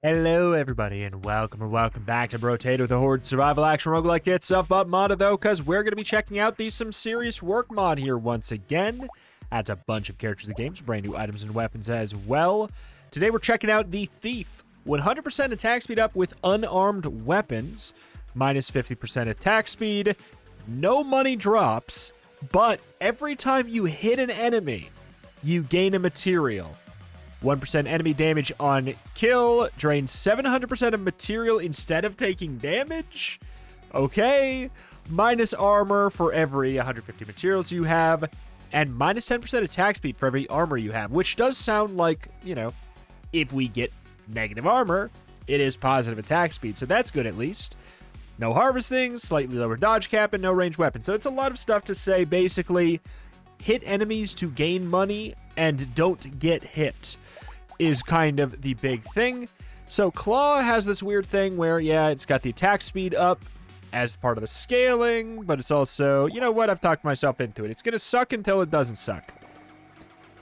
Hello, everybody, and welcome back to Brotato, the Horde survival action roguelike get stuff up mod, though, because we're going to be checking out the Some Serious Work mod here once again. Adds a bunch of characters to the game, some brand new items and weapons as well. Today we're checking out the Thief. 100% attack speed up with unarmed weapons, minus 50% attack speed, no money drops, but every time you hit an enemy, you gain a material. 1% enemy damage on kill, drains 700% of material instead of taking damage. Okay. Minus armor for every 150 materials you have, and minus 10% attack speed for every armor you have, which does sound like, you know, if we get negative armor, it is positive attack speed, so that's good at least. No harvesting, slightly lower dodge cap, and no ranged weapon. So it's a lot of stuff to say, basically, hit enemies to gain money and don't get hit is kind of the big thing. So Claw has this weird thing where, yeah, it's got the attack speed up as part of the scaling, but it's also, you know what, I've talked myself into it. It's going to suck until it doesn't suck.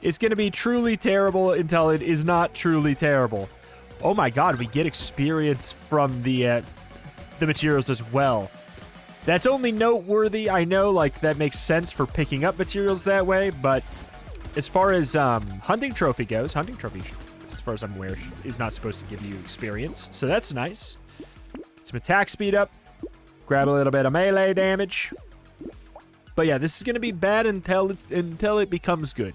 It's going to be truly terrible until it is not truly terrible. Oh my god, we get experience from the materials as well. That's only noteworthy. I know, like, that makes sense for picking up materials that way, but as far as hunting trophy goes, hunting trophy, as far as I'm aware, is not supposed to give you experience, so that's nice. Some attack speed up, grab a little bit of melee damage. But yeah, this is going to be bad until it becomes good,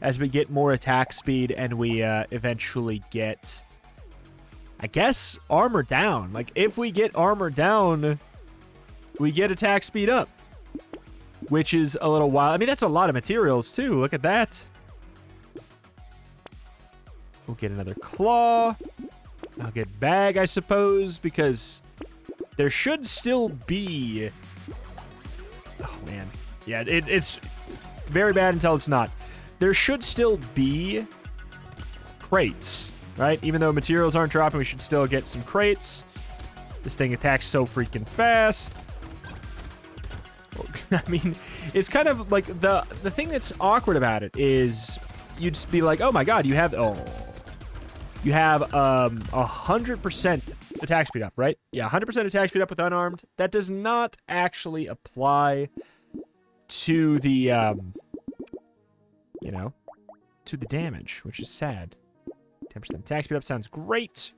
as we get more attack speed and we eventually get, I guess, armor down. Like, if we get armor down, we get attack speed up, which is a little wild. I mean, that's a lot of materials, too. Look at that. We'll get another claw. I'll get bag, I suppose, because there should still be... Oh, man. Yeah, it's very bad until it's not. There should still be crates, right? Even though materials aren't dropping, we should still get some crates. This thing attacks so freaking fast. I mean, it's kind of like the thing that's awkward about it is you'd just be like, oh my god, you have 100% attack speed up, right? Yeah, 100% attack speed up with unarmed. That does not actually apply to the you know, to the damage, which is sad. 10% attack speed up sounds great.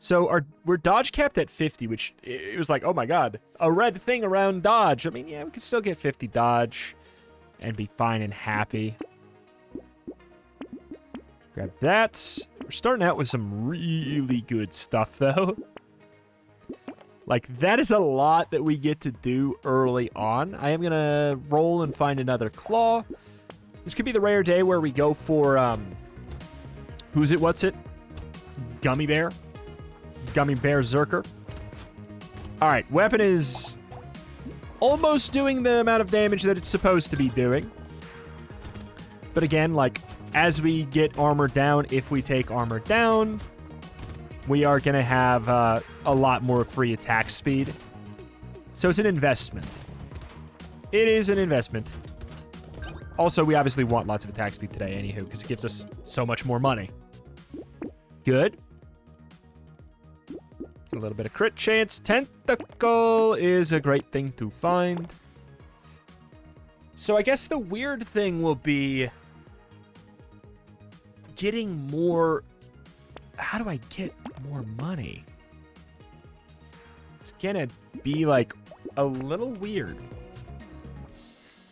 So we're dodge capped at 50, which it was like, oh my god, a red thing around dodge. I mean, yeah, we could still get 50 dodge and be fine and happy. Grab that. We're starting out with some really good stuff, though. Like, that is a lot that we get to do early on. I am going to roll and find another claw. This could be the rare day where we go for, who's it, what's it? Gummy Bear? Gummy Bear Zerker. Alright, weapon is almost doing the amount of damage that it's supposed to be doing. But again, like, as we get armor down, if we take armor down, we are going to have a lot more free attack speed. So it's an investment. It is an investment. Also, we obviously want lots of attack speed today, anywho, because it gives us so much more money. Good. A little bit of crit chance. Tentacle is a great thing to find. So I guess the weird thing will be getting more... How do I get more money? It's gonna be, like, a little weird.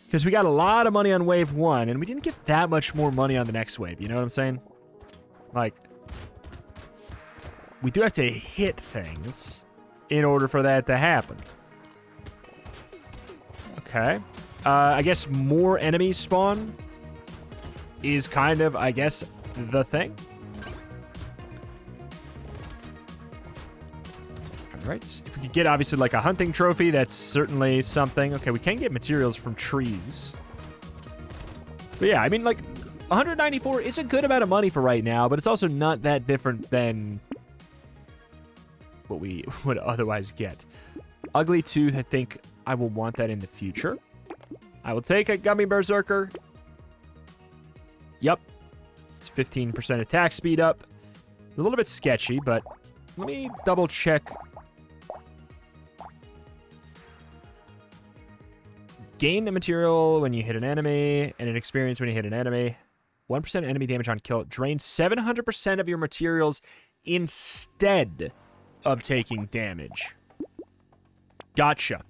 Because we got a lot of money on wave 1, and we didn't get that much more money on the next wave. You know what I'm saying? Like... We do have to hit things in order for that to happen. Okay. I guess more enemies spawn is kind of, I guess, the thing. Alright. If we could get, obviously, like a hunting trophy, that's certainly something. Okay, we can get materials from trees. But yeah, I mean, like, 194 is a good amount of money for right now, but it's also not that different than what we would otherwise get. Ugly Tooth, I think I will want that in the future. I will take a Gummy Berserker. Yep. It's 15% attack speed up. A little bit sketchy, but let me double check. Gain a material when you hit an enemy, and an experience when you hit an enemy. 1% enemy damage on kill. Drain 700% of your materials instead of taking damage. Gotcha.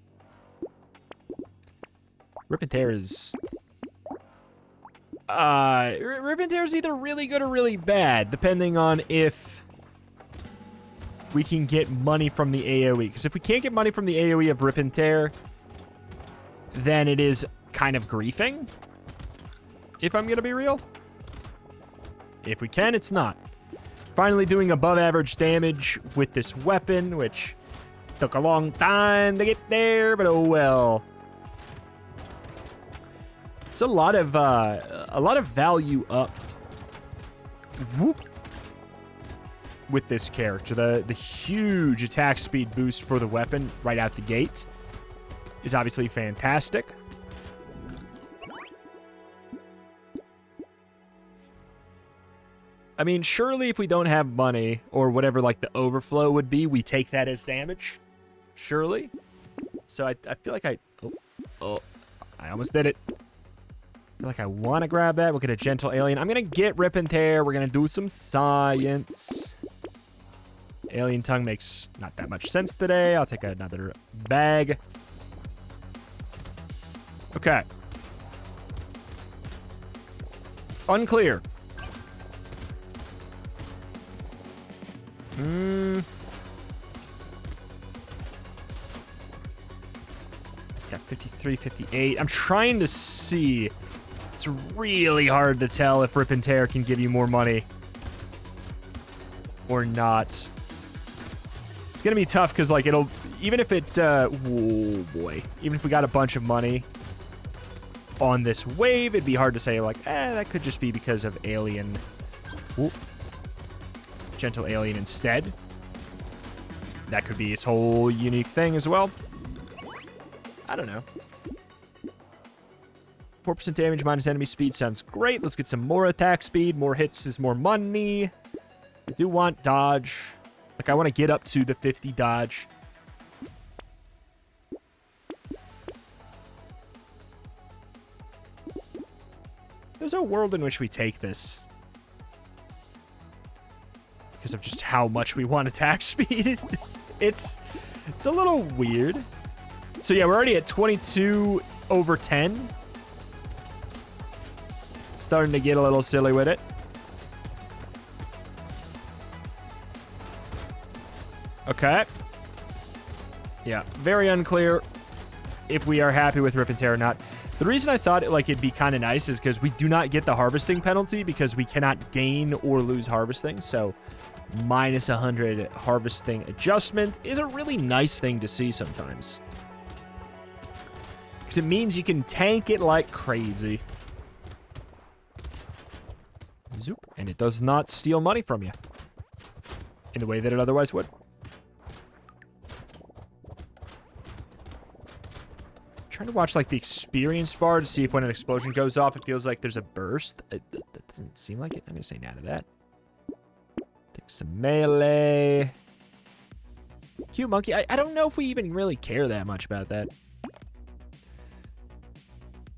Rip and Tear is... Rip and Tear is either really good or really bad, depending on if we can get money from the AoE. Because if we can't get money from the AoE of Rip and Tear, then it is kind of griefing, if I'm going to be real. If we can, it's not. Finally doing above average damage with this weapon, which took a long time to get there, but oh well. It's a lot of value up. Whoop. With this character. The huge attack speed boost for the weapon right out the gate is obviously fantastic. I mean, surely if we don't have money, or whatever, like, the overflow would be, we take that as damage. Surely. So I feel like I almost did it. I feel like I want to grab that. We'll get a Gentle Alien. I'm going to get Rip and Tear. We're going to do some science. Alien Tongue makes not that much sense today. I'll take another bag. Okay. Unclear. Got 53, 58. I'm trying to see. It's really hard to tell if Rip and Tear can give you more money or not. It's going to be tough because, like, it'll... Even if it... oh, boy. Even if we got a bunch of money on this wave, it'd be hard to say, like, that could just be because of Alien. Ooh. Gentle Alien instead. That could be its whole unique thing as well. I don't know. 4% damage minus enemy speed sounds great. Let's get some more attack speed. More hits is more money. I do want dodge. Like, I want to get up to the 50 dodge. There's a world in which we take this. Because of just how much we want attack speed. It's a little weird. So yeah, we're already at 22 over 10. Starting to get a little silly with it. Okay. Yeah, very unclear if we are happy with Rip and Tear or not. The reason I thought it'd be kind of nice is because we do not get the harvesting penalty because we cannot gain or lose harvesting. So minus 100 harvesting adjustment is a really nice thing to see sometimes. Because it means you can tank it like crazy. Zoop. And it does not steal money from you in the way that it otherwise would. Trying to watch, like, the experience bar to see if when an explosion goes off, it feels like there's a burst. That doesn't seem like it. I'm going to say no to that. Take some melee. Cute monkey. I don't know if we even really care that much about that.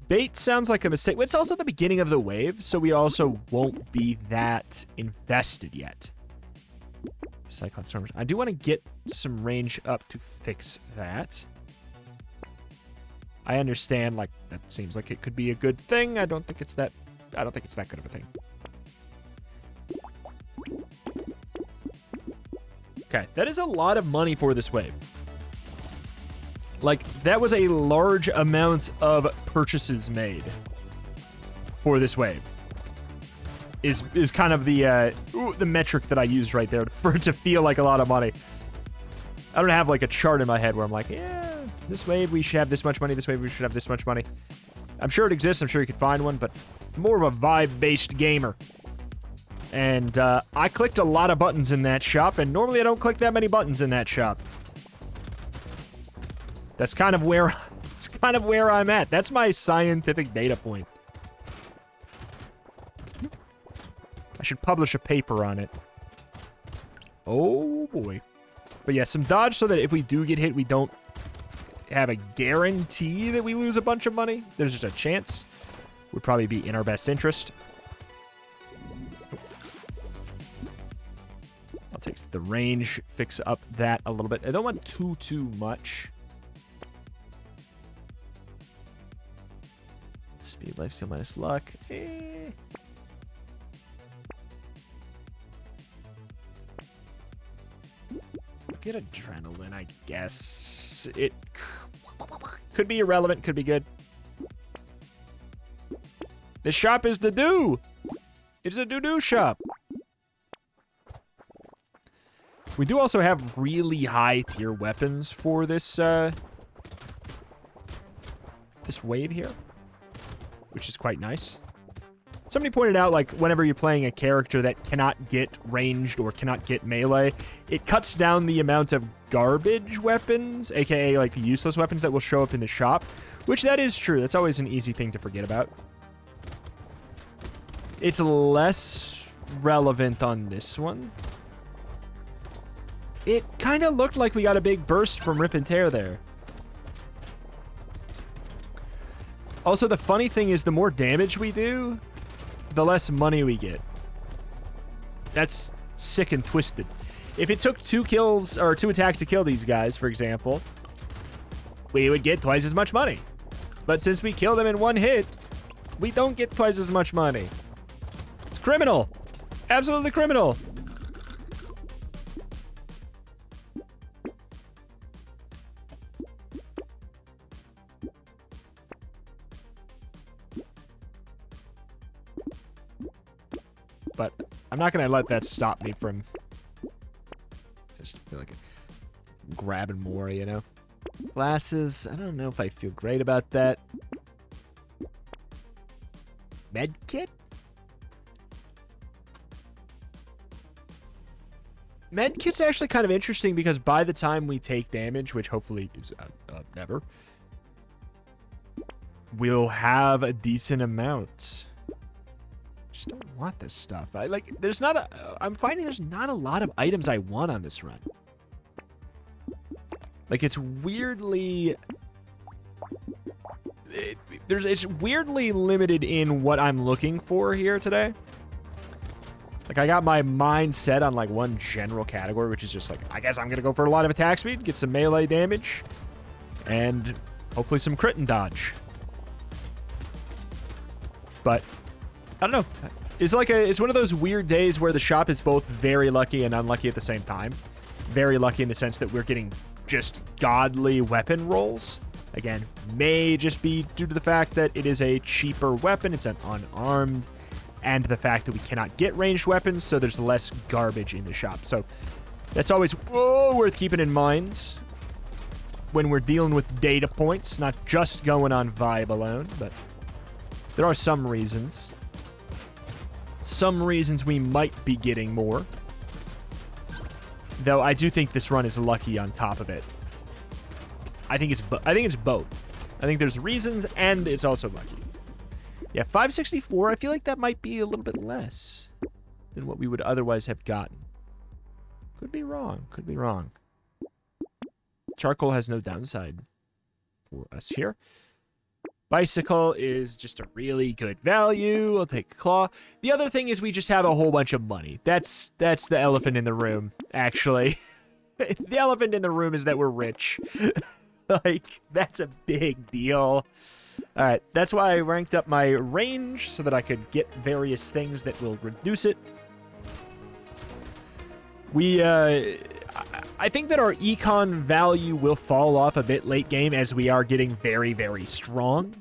Bait sounds like a mistake. But it's also the beginning of the wave, so we also won't be that invested yet. Cyclops Stormers. I do want to get some range up to fix that. I understand, like, that seems like it could be a good thing. I don't think it's that good of a thing. Okay, that is a lot of money for this wave. Like, that was a large amount of purchases made for this wave. Is kind of the metric that I used right there for it to feel like a lot of money. I don't have, like, a chart in my head where I'm like, yeah, this wave we should have this much money, this wave we should have this much money. I'm sure it exists, I'm sure you could find one, but more of a vibe-based gamer. And I clicked a lot of buttons in that shop, and normally I don't click that many buttons in that shop. That's kind of where I'm at. That's my scientific data point. I should publish a paper on it. Oh, boy. But yeah, some dodge so that if we do get hit, we don't have a guarantee that we lose a bunch of money. There's just a chance. Would probably be in our best interest. I'll take the range, fix up that a little bit. I don't want too much. Speed, lifesteal, minus luck. Get adrenaline, I guess. It could be irrelevant, could be good. This shop is the do. It's a do-do shop. We do also have really high tier weapons for this this wave here, which is quite nice. Somebody pointed out, like, whenever you're playing a character that cannot get ranged or cannot get melee, it cuts down the amount of garbage weapons, aka, like, useless weapons that will show up in the shop, which that is true. That's always an easy thing to forget about. It's less relevant on this one. It kind of looked like we got a big burst from Rip and Tear there. Also, the funny thing is the more damage we do, the less money we get. That's sick and twisted. If it took 2 kills or 2 attacks to kill these guys, for example, we would get twice as much money. But since we kill them in 1 hit, we don't get twice as much money. It's criminal. Absolutely criminal. But I'm not going to let that stop me from just feel like grabbing more, you know? Glasses, I don't know if I feel great about that. Medkit? Medkit's actually kind of interesting because by the time we take damage, which hopefully is never, we'll have a decent amount. Just don't want this stuff. I'm finding there's not a lot of items I want on this run. Like, it's weirdly... It's weirdly limited in what I'm looking for here today. Like, I got my mind set on, like, one general category, which is just, like, I guess I'm going to go for a lot of attack speed, get some melee damage, and hopefully some crit and dodge. But... I don't know. It's one of those weird days where the shop is both very lucky and unlucky at the same time. Very lucky in the sense that we're getting just godly weapon rolls. Again, may just be due to the fact that it is a cheaper weapon. It's an unarmed. And the fact that we cannot get ranged weapons, so there's less garbage in the shop. So that's always worth keeping in mind when we're dealing with data points, not just going on vibe alone, but there are some reasons. Some reasons we might be getting more. Though I do think this run is lucky on top of it. I think it's both. I think there's reasons and it's also lucky. Yeah, 564, I feel like that might be a little bit less than what we would otherwise have gotten. Could be wrong. Could be wrong. Charcoal has no downside for us here. Bicycle is just a really good value. I'll take Claw. The other thing is we just have a whole bunch of money. That's the elephant in the room, actually. The elephant in the room is that we're rich. Like, that's a big deal. All right, that's why I ranked up my range so that I could get various things that will reduce it. I think that our econ value will fall off a bit late game as we are getting very, very strong.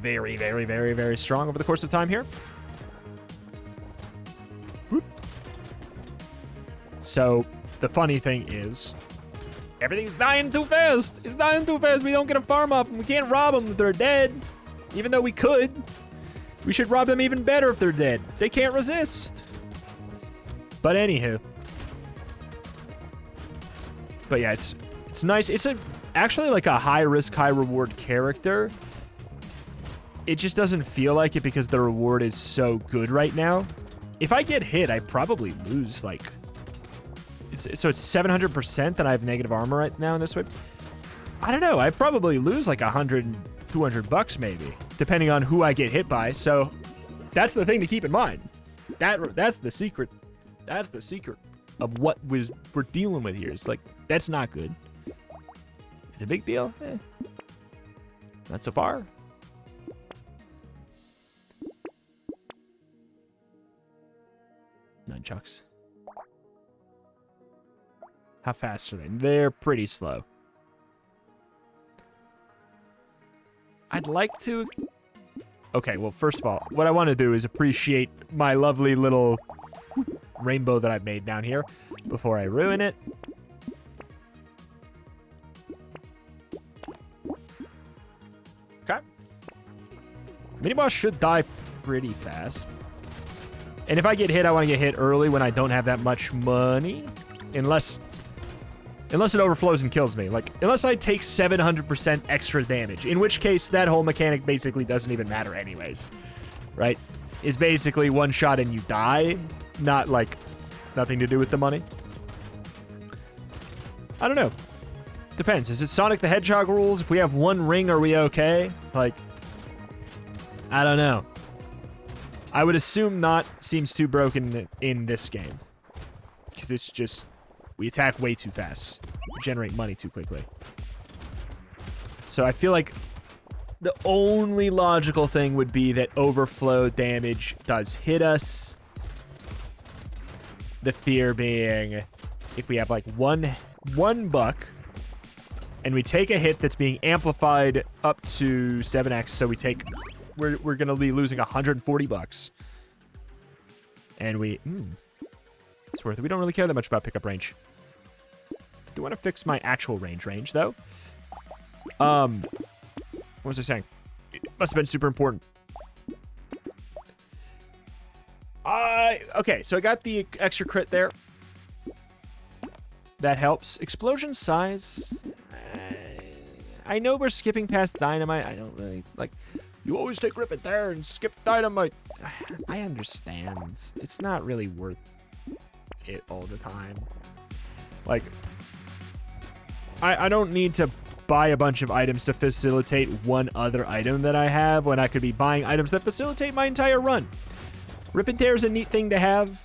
Very, very, very, very strong over the course of time here. Whoop. So, the funny thing is, everything's dying too fast. It's dying too fast. We don't get a farm off them. We can't rob them if they're dead. Even though we could. We should rob them even better if they're dead. They can't resist. But anywho. But yeah, it's nice. It's actually like a high risk, high reward character. It just doesn't feel like it because the reward is so good right now. if I get hit, I probably lose, like... So it's 700% that I have negative armor right now in this whip. I don't know. I probably lose like 100, 200 bucks maybe, depending on who I get hit by. So that's the thing to keep in mind. That's the secret. That's the secret of what we're dealing with here. It's like, that's not good. It's a big deal. Not so far. Nunchucks. How fast are they? They're pretty slow. I'd like to... Okay, well, first of all, what I want to do is appreciate my lovely little rainbow that I've made down here before I ruin it. Okay. Mini-boss should die pretty fast. And if I get hit, I want to get hit early when I don't have that much money. Unless it overflows and kills me. Like, unless I take 700% extra damage. In which case, that whole mechanic basically doesn't even matter anyways. Right? It's basically one shot and you die. Not, like, nothing to do with the money. I don't know. Depends. Is it Sonic the Hedgehog rules? If we have one ring, are we okay? Like, I don't know. I would assume not. Seems too broken in this game. Because it's just... We attack way too fast. We generate money too quickly. So I feel like the only logical thing would be that overflow damage does hit us. The fear being if we have like one buck and we take a hit that's being amplified up to 7x, so we're gonna be losing 140 bucks. And it's worth it. We don't really care that much about pickup range. I do want to fix my actual range, though. What was I saying? It must have been super important. Okay, so I got the extra crit there. That helps. Explosion size. I know we're skipping past dynamite. I don't really like. You always take Rip It there and skip dynamite. I understand. It's not really worth it all the time. Like, I don't need to buy a bunch of items to facilitate one other item that I have when I could be buying items that facilitate my entire run. Rip and Tear is a neat thing to have,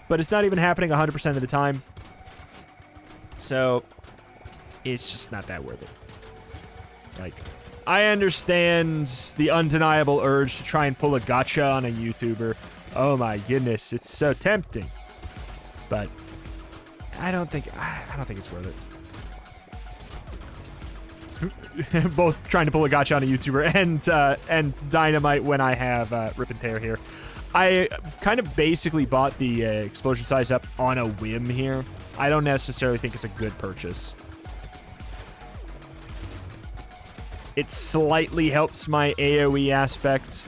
but it's not even happening 100% of the time. So, it's just not that worth it. Like, I understand the undeniable urge to try and pull a gotcha on a YouTuber. Oh my goodness, it's so tempting. But I don't think it's worth it. Both trying to pull a gotcha on a YouTuber and dynamite when I have Rip and Tear here. I kind of basically bought the explosion size up on a whim here. I don't necessarily think it's a good purchase. It slightly helps my AoE aspect.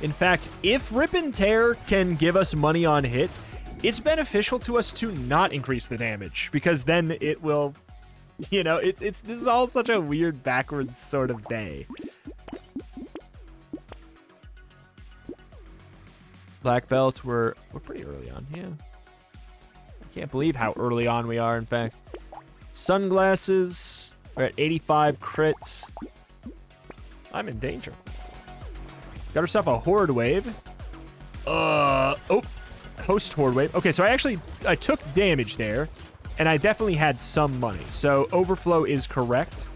In fact, if Rip and Tear can give us money on hit, it's beneficial to us to not increase the damage, because then it will, you know, this is all such a weird backwards sort of day. Black belts, we're pretty early on, yeah. I can't believe how early on we are, in fact. Sunglasses, we're at 85 crits. I'm in danger. Got herself a horde wave. Host horde wave. Okay, so I took damage there, and I definitely had some money. So overflow is correct.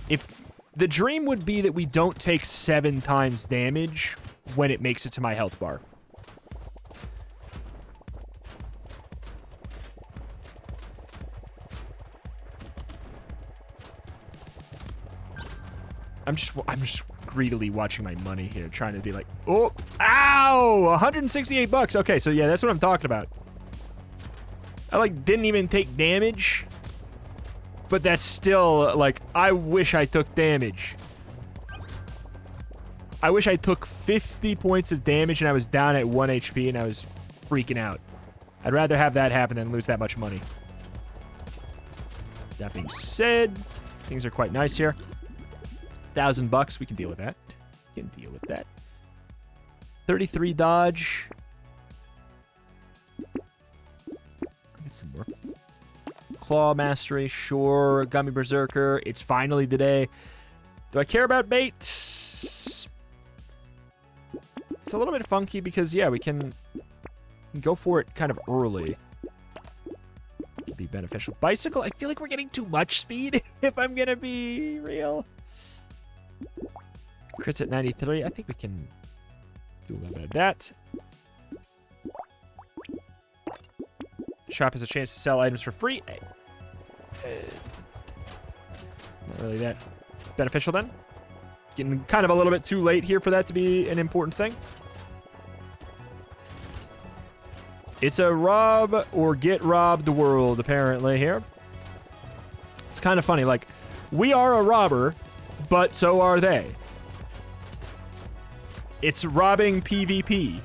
If the dream would be that we don't take 7 times damage when it makes it to my health bar. I'm just greedily watching my money here, trying to be like, oh, ow, 168 bucks. Okay, so yeah, that's what I'm talking about. I like didn't even take damage, but that's still like, I wish I took damage. I wish I took 50 points of damage and I was down at 1 HP and I was freaking out. I'd rather have that happen than lose that much money. That being said, things are quite nice here. $1,000 bucks, we can deal with that. We can deal with that. 33 dodge. Get some more. Claw Mastery, sure. Gummy Berserker. It's finally today. Do I care about bait? It's a little bit funky because, yeah, we can go for it kind of early. Could be beneficial. Bicycle, I feel like we're getting too much speed, if I'm going to be real. Crits at 93. I think we can do a little bit of that. Shop has a chance to sell items for free. Not really that beneficial then. Getting kind of a little bit too late here for that to be an important thing. It's a rob or get robbed world, apparently, here. It's kind of funny. Like, we are a robber, but so are they. It's robbing PvP.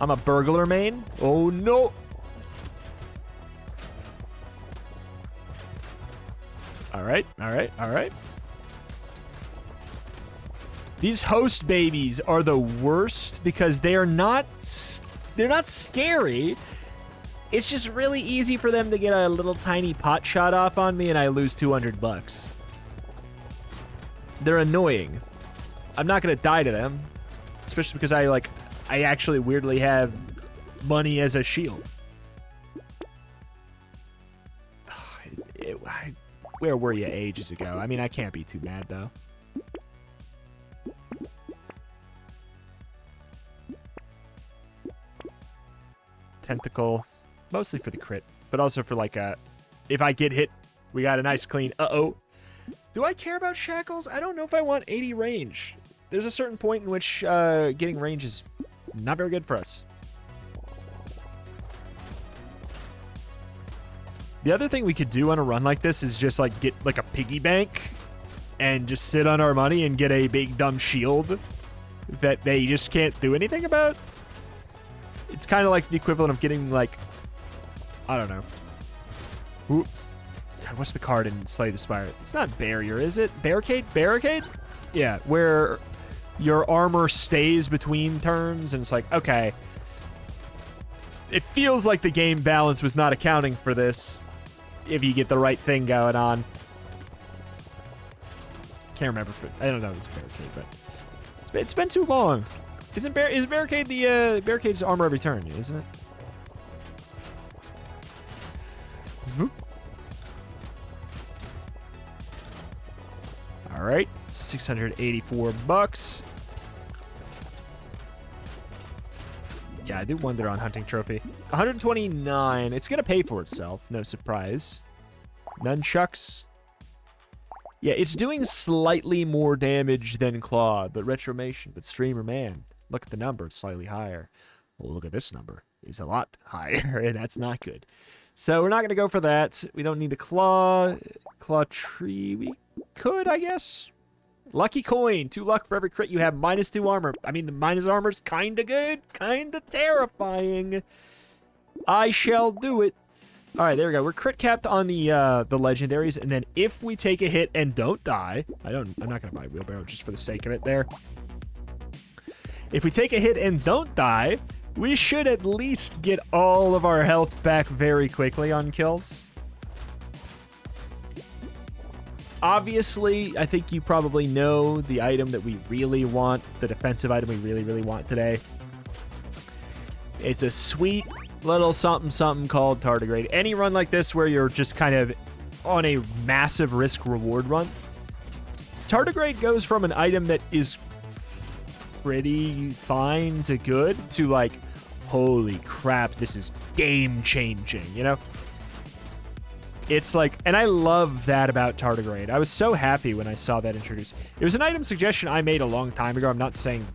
I'm a burglar main. Oh, no. All right, all right, all right. These host babies are the worst because they're not scary. It's just really easy for them to get a little tiny pot shot off on me and I lose 200 bucks. They're annoying. I'm not going to die to them, especially because I actually weirdly have money as a shield. Where were you ages ago? I mean, I can't be too mad, though. Tentacle. Mostly for the crit, but also for, like, if I get hit, we got a nice clean. Uh-oh. Do I care about shackles? I don't know if I want 80 range. There's a certain point in which getting range is not very good for us. The other thing we could do on a run like this is just, like, get, like, a piggy bank and just sit on our money and get a big dumb shield that they just can't do anything about. It's kind of like the equivalent of getting, like, I don't know. Ooh. God, what's the card in Slay the Spire? It's not barrier, is it? Barricade? Barricade? Yeah, where your armor stays between turns, and it's like, okay. It feels like the game balance was not accounting for this if you get the right thing going on. Can't remember if I don't know if it's barricade, but it's been too long. Is barricade the barricade's armor every turn, isn't it? All right, 684 bucks. Yeah, I do wonder on hunting trophy. 129. It's gonna pay for itself. No surprise. Nunchucks. Yeah, it's doing slightly more damage than Claw, but Retromation, but Streamer Man. Look at the number, it's slightly higher. Well, look at this number. It's a lot higher, and that's not good. So we're not going to go for that. We don't need the Claw Tree. We could, I guess. Lucky Coin. 2 luck for every crit you have. -2 armor. I mean, the minus armor's kind of good. Kind of terrifying. I shall do it. All right, there we go. We're crit capped on the legendaries, and then if we take a hit and don't die, I'm not going to buy a wheelbarrow just for the sake of it there. If we take a hit and don't die, we should at least get all of our health back very quickly on kills. Obviously, I think you probably know the item that we really want, the defensive item we really, really want today. It's a sweet little something something called Tardigrade. Any run like this where you're just kind of on a massive risk-reward run, Tardigrade goes from an item that is pretty fine to good to, like, holy crap, this is game-changing, you know? It's like, and I love that about Tardigrade. I was so happy when I saw that introduced. It was an item suggestion I made a long time ago. I'm not saying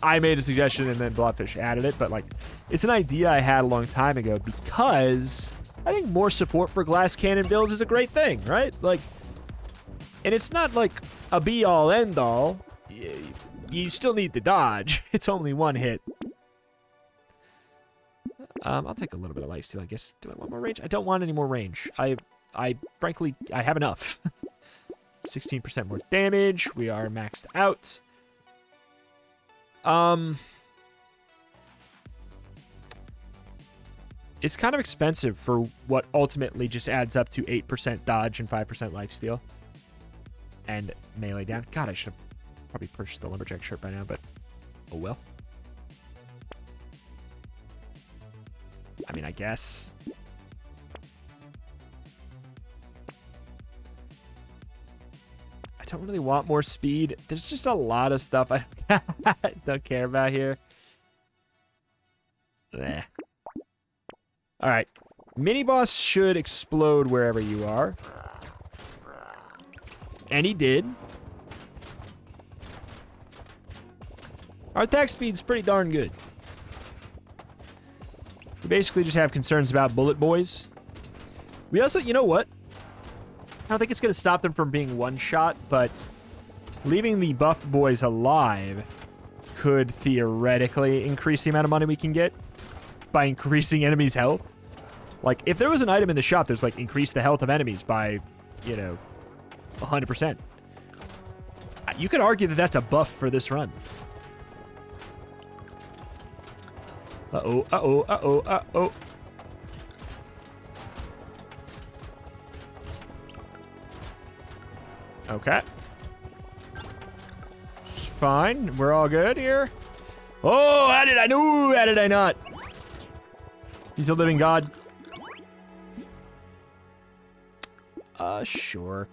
I made a suggestion and then Bloodfish added it, but, like, it's an idea I had a long time ago because I think more support for glass cannon builds is a great thing, right? Like, and it's not like a be-all, end-all. You still need to dodge. It's only one hit. I'll take a little bit of lifesteal, I guess. Do I want more range? I don't want any more range. I frankly, I have enough. 16% more damage. We are maxed out. It's kind of expensive for what ultimately just adds up to 8% dodge and 5% lifesteal. And melee down. God, I should have probably purchased the Lumberjack shirt by now, but oh well. I mean, I guess. I don't really want more speed. There's just a lot of stuff I don't care about here. Bleh. All right. Mini-boss should explode wherever you are. And he did. Our attack speed's pretty darn good. We basically just have concerns about bullet boys. We also, you know what? I don't think it's going to stop them from being one-shot, but leaving the buff boys alive could theoretically increase the amount of money we can get by increasing enemies' health. Like, if there was an item in the shop that's like, increase the health of enemies by, you know, 100%. You could argue that that's a buff for this run. Uh-oh, uh-oh, uh-oh, uh-oh. Okay. Fine. We're all good here. Oh, how did I know? How did I not? He's a living god. Sure.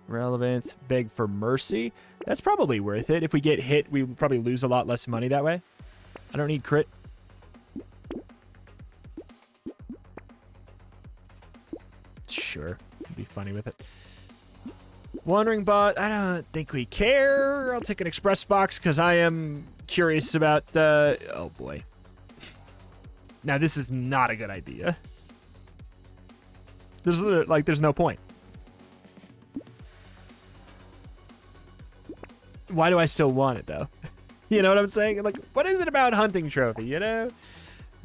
Relevant. Beg for mercy. That's probably worth it. If we get hit, we would probably lose a lot less money that way. I don't need crit. Sure. Be funny with it. Wandering bot. I don't think we care. I'll take an express box because I am curious about... oh, boy. Now, this is not a good idea. There's no point. Why do I still want it, though? You know what I'm saying? Like, what is it about hunting trophy, you know?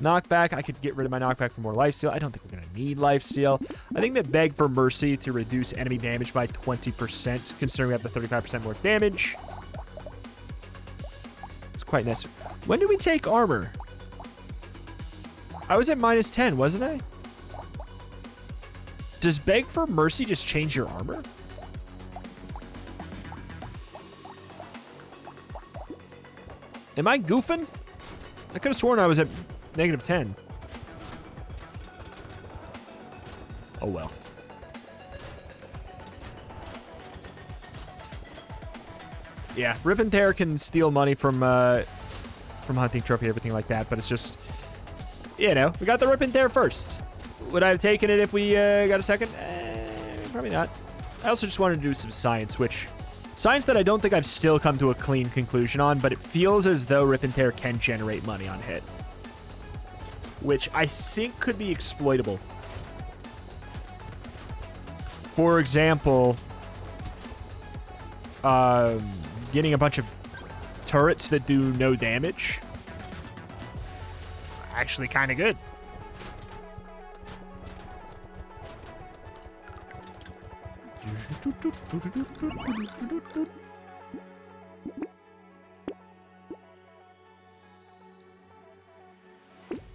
Knockback. I could get rid of my knockback for more lifesteal. I don't think we're going to need lifesteal. I think that Beg for Mercy to reduce enemy damage by 20%, considering we have the 35% more damage. It's quite necessary. When did we take armor? I was at -10, wasn't I? Does Beg for Mercy just change your armor? Am I goofing? I could have sworn I was at -10. Oh well. Yeah, Rip and Tear can steal money from hunting trophy, everything like that, but it's just, you know, we got the Rip and Tear first. Would I have taken it if we got a second? Probably not. I also just wanted to do some science, which... Science that I don't think I've still come to a clean conclusion on, but it feels as though Rip and Tear can generate money on hit. Which I think could be exploitable. For example, getting a bunch of turrets that do no damage. Actually kind of good.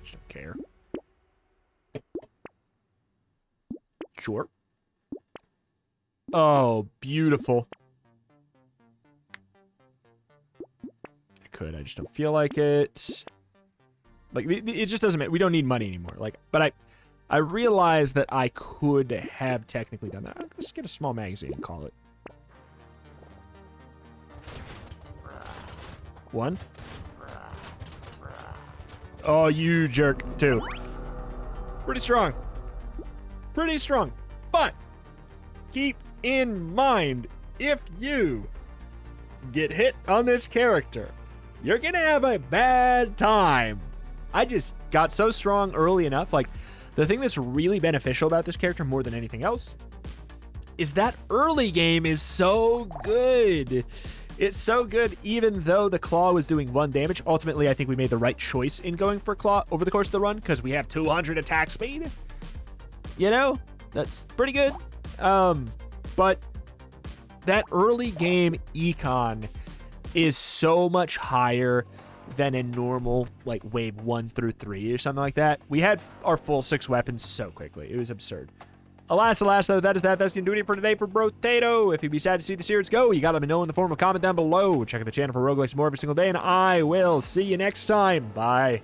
Just don't care. Sure. Oh, beautiful. I could. I just don't feel like it. Like, it just doesn't matter. We don't need money anymore. Like, but I realized that I could have technically done that. I'll just get a small magazine and call it. One. Oh, you jerk. Two. Pretty strong. Pretty strong. But keep in mind, if you get hit on this character, you're going to have a bad time. I just got so strong early enough. Like, the thing that's really beneficial about this character more than anything else is that early game is so good. It's so good, even though the Claw was doing 1 damage. Ultimately, I think we made the right choice in going for Claw over the course of the run because we have 200 attack speed. You know, that's pretty good. But that early game econ is so much higher than in normal, like, wave 1 through 3 or something like that. We had our full 6 weapons so quickly. It was absurd. Alas, though, that is that. That's going to do it for today for Brotato. If you'd be sad to see the series go, you got to let me know in the form of a comment down below. Check out the channel for roguelikes more every single day, and I will see you next time. Bye.